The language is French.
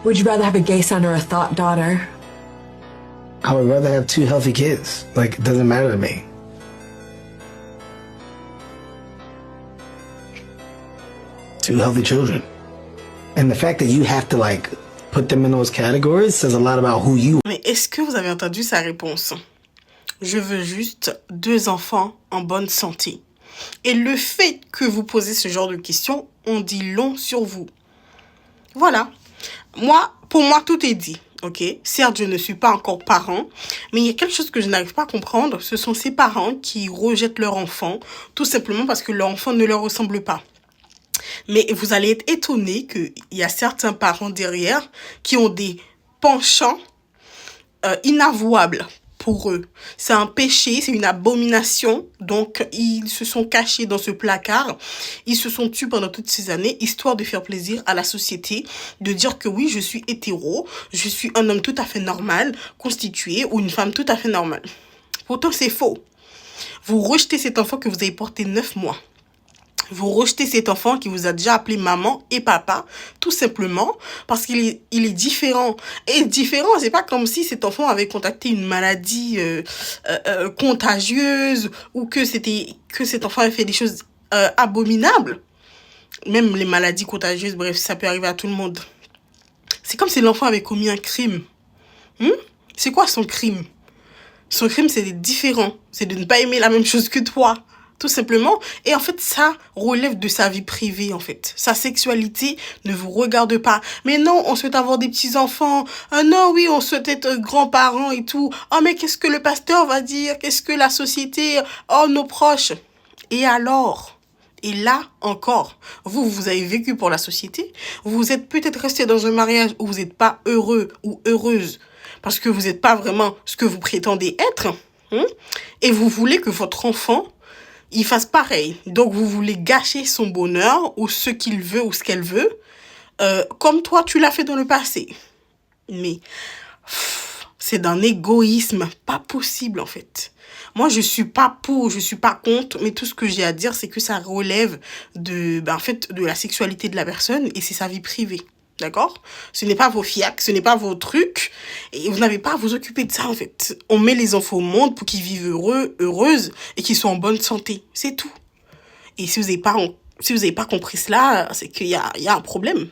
Would you rather have a gay son or a thought daughter? I would rather have two healthy kids. Like, it doesn't matter to me. Two healthy children. And the fact that you have to, like, put them in those categories says a lot about who you are. Mais est-ce que vous avez entendu sa réponse? Je veux juste 2 enfants en bonne santé. Et le fait que vous posez ce genre de questions, on dit long sur vous. Voilà. Pour moi, tout est dit. Ok, certes, je ne suis pas encore parent, mais il y a quelque chose que je n'arrive pas à comprendre. Ce sont ces parents qui rejettent leur enfant, tout simplement parce que leur enfant ne leur ressemble pas. Mais vous allez être étonné qu'il y a certains parents derrière qui ont des penchants inavouables pour eux. C'est un péché, c'est une abomination. Donc, ils se sont cachés dans ce placard. Ils se sont tus pendant toutes ces années, histoire de faire plaisir à la société, de dire que oui, je suis hétéro, je suis un homme tout à fait normal, constitué, ou une femme tout à fait normale. Pourtant, c'est faux. Vous rejetez cet enfant que vous avez porté 9 mois. Vous rejetez cet enfant qui vous a déjà appelé maman et papa, tout simplement parce qu'il est différent. Et différent, c'est pas comme si cet enfant avait contacté une maladie contagieuse ou que cet enfant avait fait des choses abominables. Même les maladies contagieuses, bref, ça peut arriver à tout le monde. C'est comme si l'enfant avait commis un crime. C'est quoi son crime? Son crime, c'est d'être différent. C'est de ne pas aimer la même chose que toi. Tout simplement. Et en fait, ça relève de sa vie privée, en fait. Sa sexualité ne vous regarde pas. Mais non, on souhaite avoir des petits-enfants. Non, oui, on souhaite être grands-parents et tout. Oh, mais qu'est-ce que le pasteur va dire? Qu'est-ce que la société? Oh, nos proches. Et alors? Et là, encore, vous avez vécu pour la société. Vous êtes peut-être resté dans un mariage où vous n'êtes pas heureux ou heureuse parce que vous n'êtes pas vraiment ce que vous prétendez être. Et vous voulez que votre enfant il fasse pareil. Donc, vous voulez gâcher son bonheur ou ce qu'il veut ou ce qu'elle veut, comme toi, tu l'as fait dans le passé. Mais c'est d'un égoïsme pas possible, en fait. Moi, je suis pas pour, je suis pas contre, mais tout ce que j'ai à dire, c'est que ça relève de la sexualité de la personne et c'est sa vie privée. D'accord? Ce n'est pas vos fiacs, ce n'est pas vos trucs. Et vous n'avez pas à vous occuper de ça, en fait. On met les enfants au monde pour qu'ils vivent heureux, heureuses et qu'ils soient en bonne santé. C'est tout. Et si vous n'avez pas compris cela, c'est qu'il y a un problème.